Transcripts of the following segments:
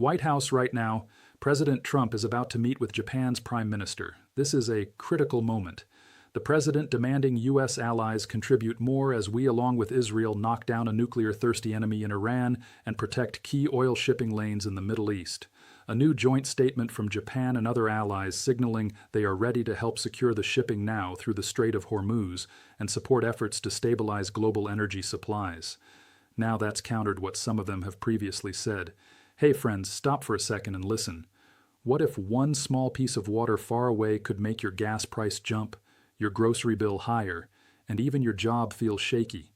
White House right now, President Trump is about to meet with Japan's Prime Minister. This is a critical moment. The president demanding U.S. allies contribute more as we, along with Israel, knock down a nuclear-thirsty enemy in Iran and protect key oil shipping lanes in the Middle East. A new joint statement from Japan and other allies signaling they are ready to help secure the shipping now through the Strait of Hormuz and support efforts to stabilize global energy supplies. Now that's countered what some of them have previously said. Hey friends, stop for a second and listen. What if one small piece of water far away could make your gas price jump, your grocery bill higher, and even your job feel shaky?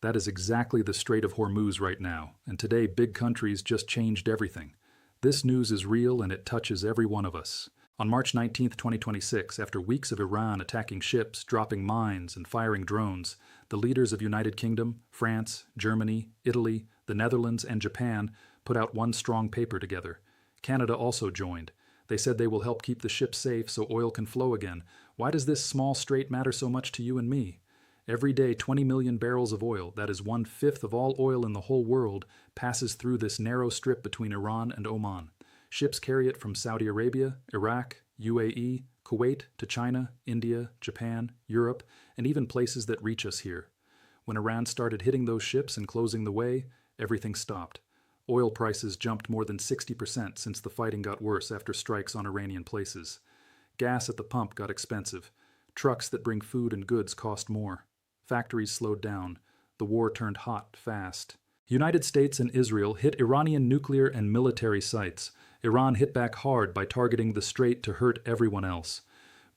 That is exactly the Strait of Hormuz right now, and today big countries just changed everything. This news is real and it touches every one of us. On March 19, 2026, after weeks of Iran attacking ships, dropping mines, and firing drones, the leaders of United Kingdom, France, Germany, Italy, the Netherlands, and Japan put out one strong paper together. Canada also joined. They said they will help keep the ships safe so oil can flow again. Why does this small strait matter so much to you and me? Every day, 20 million barrels of oil, that is 1/5 of all oil in the whole world, passes through this narrow strip between Iran and Oman. Ships carry it from Saudi Arabia, Iraq, UAE, Kuwait to China, India, Japan, Europe, and even places that reach us here. When Iran started hitting those ships and closing the way, everything stopped. Oil prices jumped more than 60% since the fighting got worse after strikes on Iranian places. Gas at the pump got expensive. Trucks that bring food and goods cost more. Factories slowed down. The war turned hot fast. United States and Israel hit Iranian nuclear and military sites. Iran hit back hard by targeting the strait to hurt everyone else.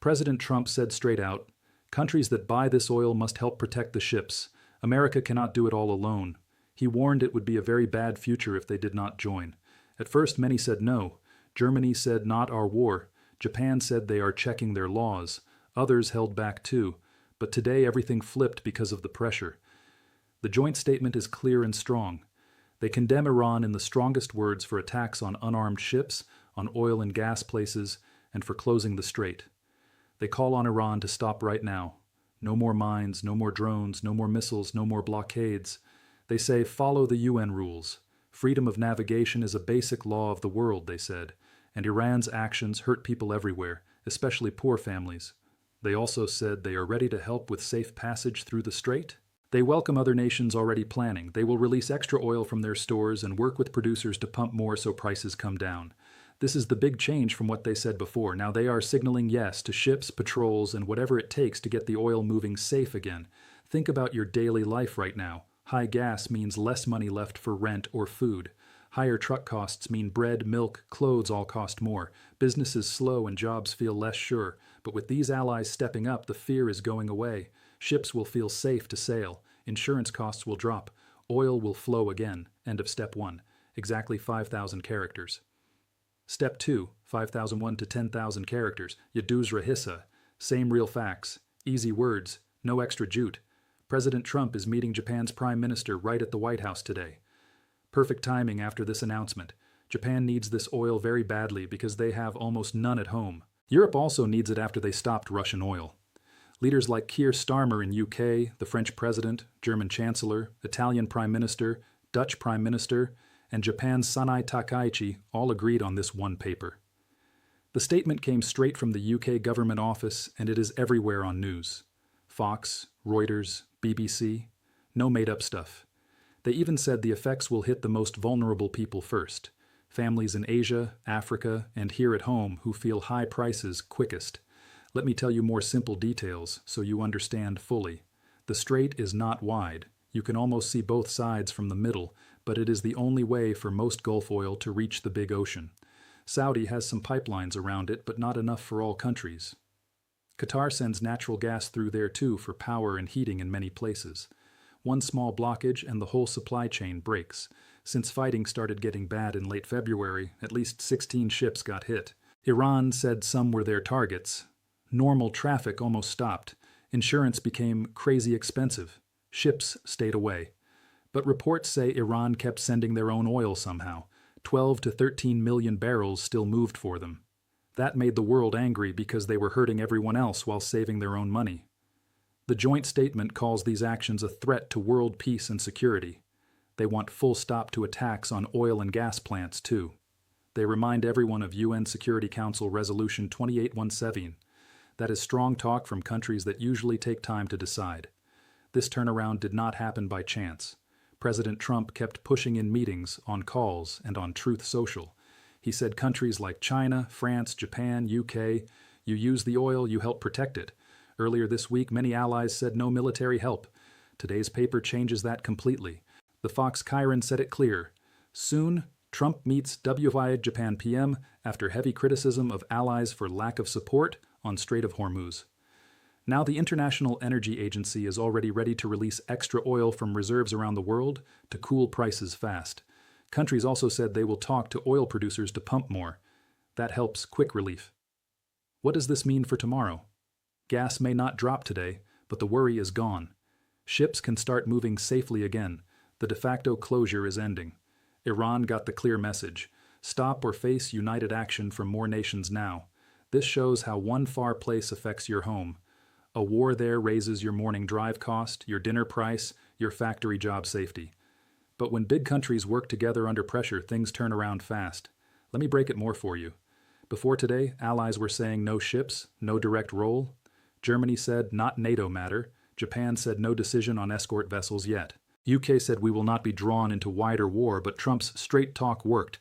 President Trump said straight out, countries that buy this oil must help protect the ships. America cannot do it all alone. He warned it would be a very bad future if they did not join. At first, many said no. Germany said not our war. Japan said they are checking their laws. Others held back too. But today everything flipped because of the pressure. The joint statement is clear and strong. They condemn Iran in the strongest words for attacks on unarmed ships, on oil and gas places, and for closing the strait. They call on Iran to stop right now. No more mines, no more drones, no more missiles, no more blockades. They say, follow the UN rules. Freedom of navigation is a basic law of the world, they said, and Iran's actions hurt people everywhere, especially poor families. They also said they are ready to help with safe passage through the strait. They welcome other nations already planning. They will release extra oil from their stores and work with producers to pump more so prices come down. This is the big change from what they said before. Now they are signaling yes to ships, patrols, and whatever it takes to get the oil moving safe again. Think about your daily life right now. High gas means less money left for rent or food. Higher truck costs mean bread, milk, clothes all cost more. Business is slow and jobs feel less sure. But with these allies stepping up, the fear is going away. Ships will feel safe to sail. Insurance costs will drop. Oil will flow again. End of step 1. Exactly 5,000 characters. Step 2. 5,001 to 10,000 characters. Yaduz Rahissa. Same real facts. Easy words. No extra jute. President Trump is meeting Japan's Prime Minister right at the White House today. Perfect timing after this announcement. Japan needs this oil very badly because they have almost none at home. Europe also needs it after they stopped Russian oil. Leaders like Keir Starmer in UK, the French President, German Chancellor, Italian Prime Minister, Dutch Prime Minister, and Japan's Sanai Takaichi all agreed on this one paper. The statement came straight from the UK government office and it is everywhere on news. Fox, Reuters, BBC, no made-up stuff. They even said the effects will hit the most vulnerable people first. Families in Asia, Africa, and here at home who feel high prices quickest. Let me tell you more simple details so you understand fully. The strait is not wide. You can almost see both sides from the middle, but it is the only way for most Gulf oil to reach the big ocean. Saudi has some pipelines around it, but not enough for all countries. Qatar sends natural gas through there too for power and heating in many places. One small blockage and the whole supply chain breaks. Since fighting started getting bad in late February, at least 16 ships got hit. Iran said some were their targets. Normal traffic almost stopped. Insurance became crazy expensive. Ships stayed away. But reports say Iran kept sending their own oil somehow. 12 to 13 million barrels still moved for them. That made the world angry because they were hurting everyone else while saving their own money. The joint statement calls these actions a threat to world peace and security. They want full stop to attacks on oil and gas plants too. They remind everyone of UN Security Council Resolution 2817. That is strong talk from countries that usually take time to decide. This turnaround did not happen by chance. President Trump kept pushing in meetings, on calls, and on Truth Social. He said countries like China, France, Japan, UK, you use the oil, you help protect it. Earlier this week, many allies said no military help. Today's paper changes that completely. The Fox Chiron said it clear. Soon, Trump meets WI Japan PM after heavy criticism of allies for lack of support on Strait of Hormuz. Now the International Energy Agency is already ready to release extra oil from reserves around the world to cool prices fast. Countries also said they will talk to oil producers to pump more. That helps quick relief. What does this mean for tomorrow? Gas may not drop today, but the worry is gone. Ships can start moving safely again. The de facto closure is ending. Iran got the clear message. Stop or face united action from more nations now. This shows how one far place affects your home. A war there raises your morning drive cost, your dinner price, your factory job safety. But when big countries work together under pressure, things turn around fast. Let me break it more for you. Before today, allies were saying no ships, no direct role. Germany said not NATO matter. Japan said no decision on escort vessels yet. UK said we will not be drawn into wider war, but Trump's straight talk worked.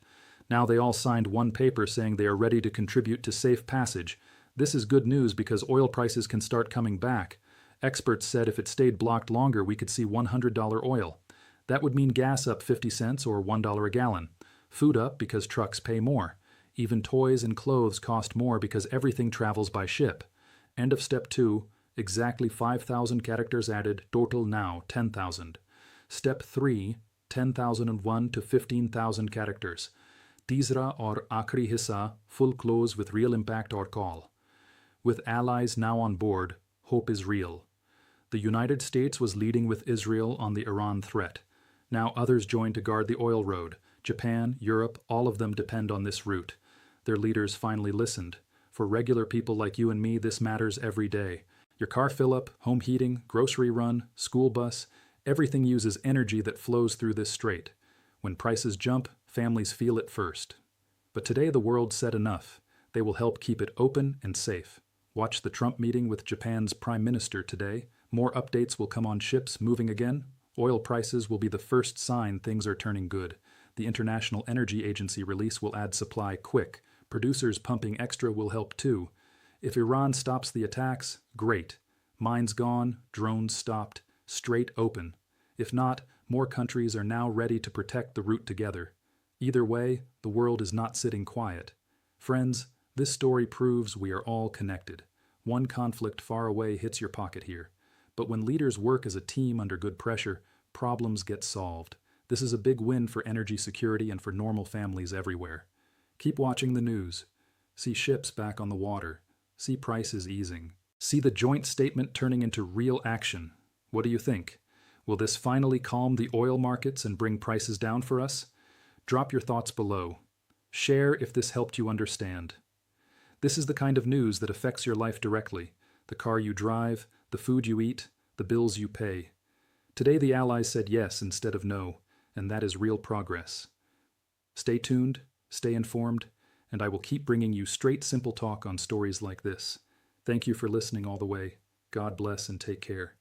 Now they all signed one paper saying they are ready to contribute to safe passage. This is good news because oil prices can start coming back. Experts said if it stayed blocked longer, we could see $100 oil. That would mean gas up 50 cents or $1 a gallon. Food up because trucks pay more. Even toys and clothes cost more because everything travels by ship. End of step 2, exactly 5,000 characters added, total now 10,000. Step 3, 10,001 to 15,000 characters. Teesra or Akhri Hissa, full close with real impact or call. With allies now on board, hope is real. The United States was leading with Israel on the Iran threat. Now others join to guard the oil road. Japan, Europe, all of them depend on this route. Their leaders finally listened. For regular people like you and me, this matters every day. Your car fill-up, home heating, grocery run, school bus, everything uses energy that flows through this strait. When prices jump, families feel it first. But today the world said enough. They will help keep it open and safe. Watch the Trump meeting with Japan's Prime Minister today. More updates will come on ships moving again. Oil prices will be the first sign things are turning good. The International Energy Agency release will add supply quick. Producers pumping extra will help too. If Iran stops the attacks, great. Mines gone, drones stopped, strait open. If not, more countries are now ready to protect the route together. Either way, the world is not sitting quiet. Friends, this story proves we are all connected. One conflict far away hits your pocket here. But when leaders work as a team under good pressure, problems get solved. This is a big win for energy security and for normal families everywhere. Keep watching the news. See ships back on the water. See prices easing. See the joint statement turning into real action. What do you think? Will this finally calm the oil markets and bring prices down for us? Drop your thoughts below. Share if this helped you understand. This is the kind of news that affects your life directly. The car you drive, the food you eat, the bills you pay. Today the Allies said yes instead of no, and that is real progress. Stay tuned, stay informed, and I will keep bringing you straight, simple talk on stories like this. Thank you for listening all the way. God bless and take care.